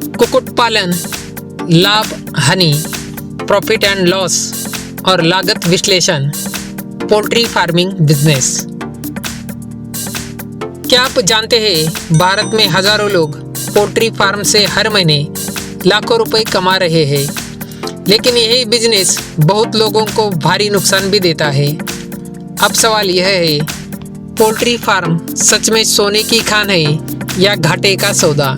कुक्कुट पालन, लाभ, हानि, प्रॉफिट एंड लॉस और लागत विश्लेषण, पोल्ट्री फार्मिंग बिजनेस। क्या आप जानते हैं भारत में हजारों लोग पोल्ट्री फार्म से हर महीने लाखों रुपए कमा रहे हैं, लेकिन यही बिजनेस बहुत लोगों को भारी नुकसान भी देता है। अब सवाल यह है, पोल्ट्री फार्म सच में सोने की खान है या घाटे का सौदा?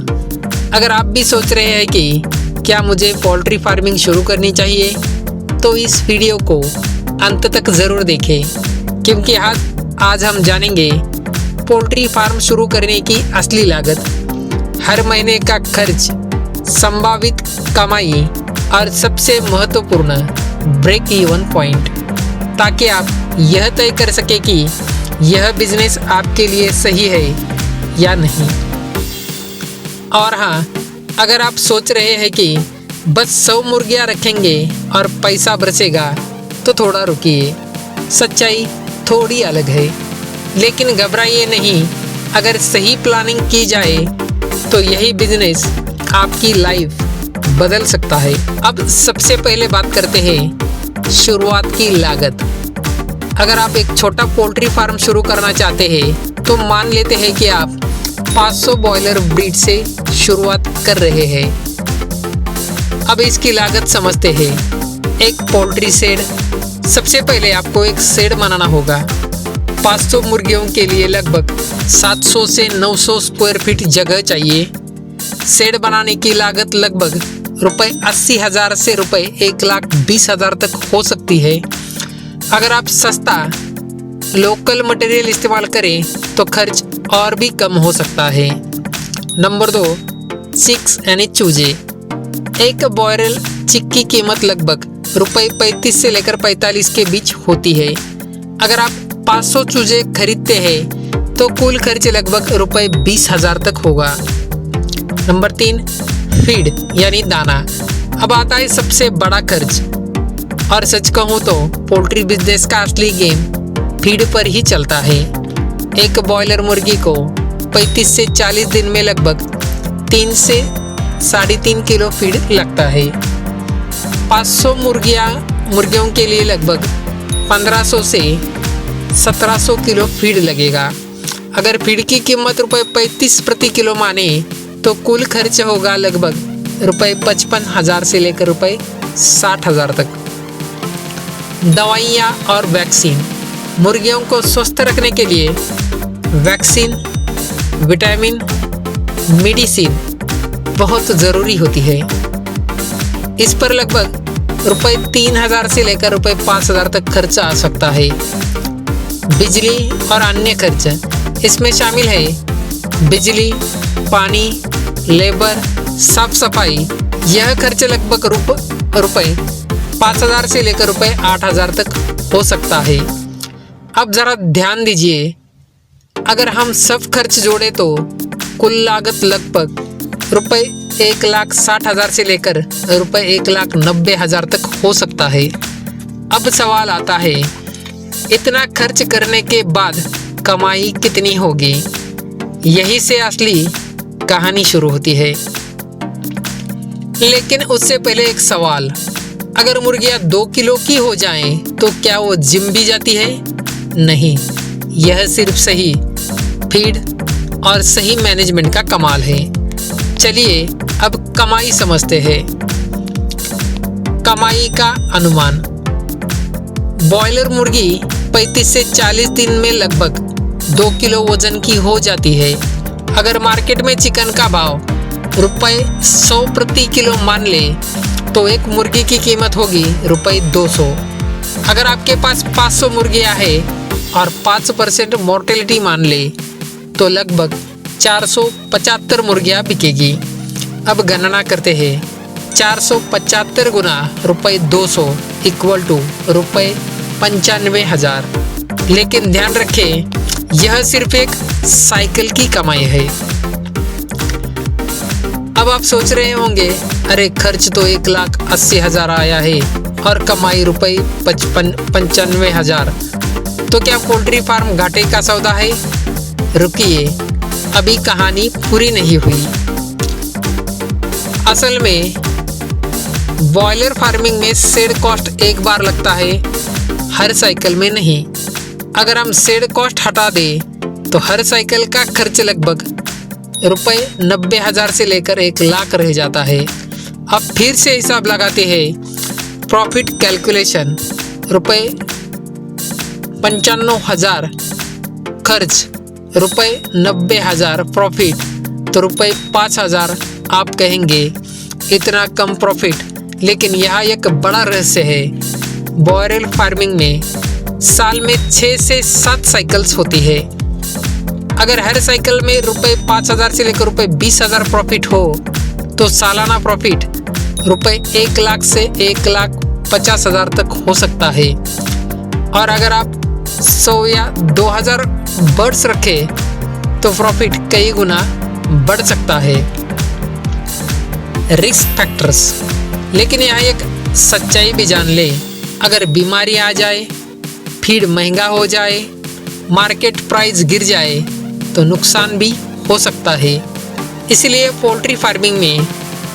अगर आप भी सोच रहे हैं कि क्या मुझे पोल्ट्री फार्मिंग शुरू करनी चाहिए, तो इस वीडियो को अंत तक ज़रूर देखें, क्योंकि आज हम जानेंगे पोल्ट्री फार्म शुरू करने की असली लागत, हर महीने का खर्च, संभावित कमाई और सबसे महत्वपूर्ण ब्रेक इवन पॉइंट, ताकि आप यह तय कर सके कि यह बिजनेस आपके लिए सही है या नहीं। और हाँ, अगर आप सोच रहे हैं कि बस 100 मुर्गियाँ रखेंगे और पैसा बरसेगा, तो थोड़ा रुकिए, सच्चाई थोड़ी अलग है। लेकिन घबराइए नहीं, अगर सही प्लानिंग की जाए तो यही बिजनेस आपकी लाइफ बदल सकता है। अब सबसे पहले बात करते हैं शुरुआत की लागत। अगर आप एक छोटा पोल्ट्री फार्म शुरू करना चाहते हैं, तो मान लेते हैं कि आप 500 बॉयलर ब्रीड से शुरुआत कर रहे हैं। अब इसकी लागत समझते हैं। एक पोल्ट्री शेड, सबसे पहले आपको एक शेड बनाना होगा। 500 मुर्गियों के लिए लगभग 700 से 900 स्क्वायर फीट जगह चाहिए। शेड बनाने की लागत लगभग ₹80,000 से ₹1,20,000 तक हो सकती है। अगर आप सस्ता लोकल मटेरियल इस्तेमाल करें तो खर्च और भी कम हो सकता है। नंबर 2, चिक्स यानी चूजे। एक बॉयरल चिक की कीमत लगभग ₹35 से लेकर 45 के बीच होती है। अगर आप 500 चूजे खरीदते हैं तो कुल खर्च लगभग ₹20,000 तक होगा। नंबर 3, फीड यानी दाना। अब आता है सबसे बड़ा खर्च, और सच कहूँ तो पोल्ट्री बिजनेस का असली गेम फीड पर ही चलता है। एक बॉयलर मुर्गी को 35 से 40 दिन में लगभग 3 से 3.5 किलो फीड लगता है। 500 मुर्गियों के लिए लगभग 1500 से 1700 किलो फीड लगेगा। अगर फीड की कीमत ₹35 प्रति किलो माने तो कुल खर्च होगा लगभग ₹55,000 से लेकर ₹60,000 तक। दवाइयाँ और वैक्सीन। मुर्गियों को स्वस्थ रखने के लिए वैक्सीन, विटामिन, मेडिसिन बहुत ज़रूरी होती है। इस पर लगभग ₹3,000 से लेकर ₹5,000 तक खर्च आ सकता है। बिजली और अन्य खर्च इसमें शामिल है। बिजली, पानी, लेबर, साफ सफाई। यह खर्च लगभग ₹5,000 से लेकर ₹8,000 तक हो सकता है। अब ज़रा ध्यान दीजिए, अगर हम सब खर्च जोड़े तो कुल लागत लगभग ₹1,60,000 से लेकर ₹1,90,000 तक हो सकता है। अब सवाल आता है, इतना खर्च करने के बाद कमाई कितनी होगी? यही से असली कहानी शुरू होती है। लेकिन उससे पहले एक सवाल, अगर मुर्गियाँ 2 किलो की हो जाएं, तो क्या वो जिम भी जाती है? नहीं, यह सिर्फ सही फीड और सही मैनेजमेंट का कमाल है। चलिए अब कमाई समझते हैं। कमाई का अनुमान। बॉयलर मुर्गी 35 से 40 दिन में लगभग 2 किलो वजन की हो जाती है। अगर मार्केट में चिकन का भाव ₹100 प्रति किलो मान ले तो एक मुर्गी की कीमत होगी ₹200। अगर आपके पास 500 मुर्गियाँ हैं और 5% मोर्टेलिटी मान ले तो लगभग 475 मुर्गियाँ बिकेगी। अब गणना करते हैं। 475 गुना ₹200 इक्वल टू ₹95,000। लेकिन ध्यान रखें, यह सिर्फ एक साइकिल की कमाई है। अब आप सोच रहे होंगे, अरे खर्च तो 1,80,000 आया है और कमाई ₹95,000, तो क्या पोल्ट्री फार्म घाटे का सौदा है? रुकिए, अभी कहानी पूरी नहीं हुई। असल में बॉयलर फार्मिंग में शेड कॉस्ट एक बार लगता है, हर साइकिल में नहीं। अगर हम शेड कॉस्ट हटा दें तो हर साइकिल का खर्च लगभग ₹90,000 से लेकर 1 लाख रह जाता है। अब फिर से हिसाब लगाते हैं। प्रॉफिट कैलकुलेशन, ₹95,000 खर्च, ₹90,000 प्रॉफिट, तो ₹5,000 आप कहेंगे इतना कम प्रॉफिट। लेकिन यहाँ एक बड़ा रहस्य है। बॉयरल फार्मिंग में साल में 6 से 7 साइकिल्स होती है। अगर हर साइकिल में ₹5,000 से लेकर ₹20,000 प्रॉफिट हो तो सालाना प्रॉफिट ₹1 लाख से 1,50,000 तक हो सकता है। और अगर आप 100 या 2,000 बर्ड्स रखें तो प्रॉफिट कई गुना बढ़ सकता है। रिस्क फैक्टर्स, लेकिन यहाँ एक सच्चाई भी जान ले। अगर बीमारी आ जाए, फीड महंगा हो जाए, मार्केट प्राइस गिर जाए तो नुकसान भी हो सकता है। इसलिए पोल्ट्री फार्मिंग में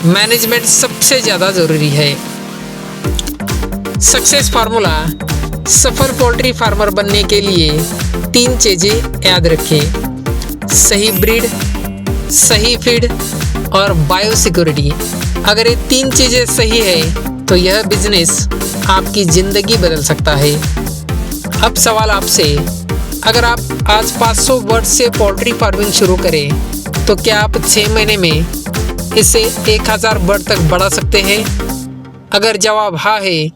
मैनेजमेंट सबसे ज़्यादा ज़रूरी है। सक्सेस फार्मूला, सफल पोल्ट्री फार्मर बनने के लिए 3 चीज़ें याद रखें: सही ब्रीड, सही फीड और बायो सिक्योरिटी। अगर ये 3 चीज़ें सही है तो यह बिजनेस आपकी ज़िंदगी बदल सकता है। अब सवाल आपसे, अगर आप आज 500 बर्ड से पोल्ट्री फार्मिंग शुरू करें तो क्या आप 6 महीने में इसे 1,000 बर्ड तक बढ़ा सकते हैं? अगर जवाब हाँ है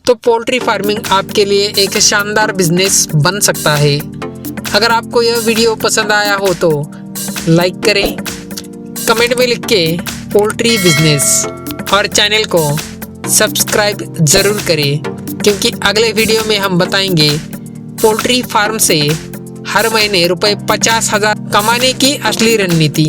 तो पोल्ट्री फार्मिंग आपके लिए एक शानदार बिजनेस बन सकता है। अगर आपको यह वीडियो पसंद आया हो तो लाइक करें, कमेंट में लिख के पोल्ट्री बिजनेस और चैनल को सब्सक्राइब ज़रूर करें, क्योंकि अगले वीडियो में हम बताएंगे पोल्ट्री फार्म से हर महीने ₹50,000 कमाने की असली रणनीति।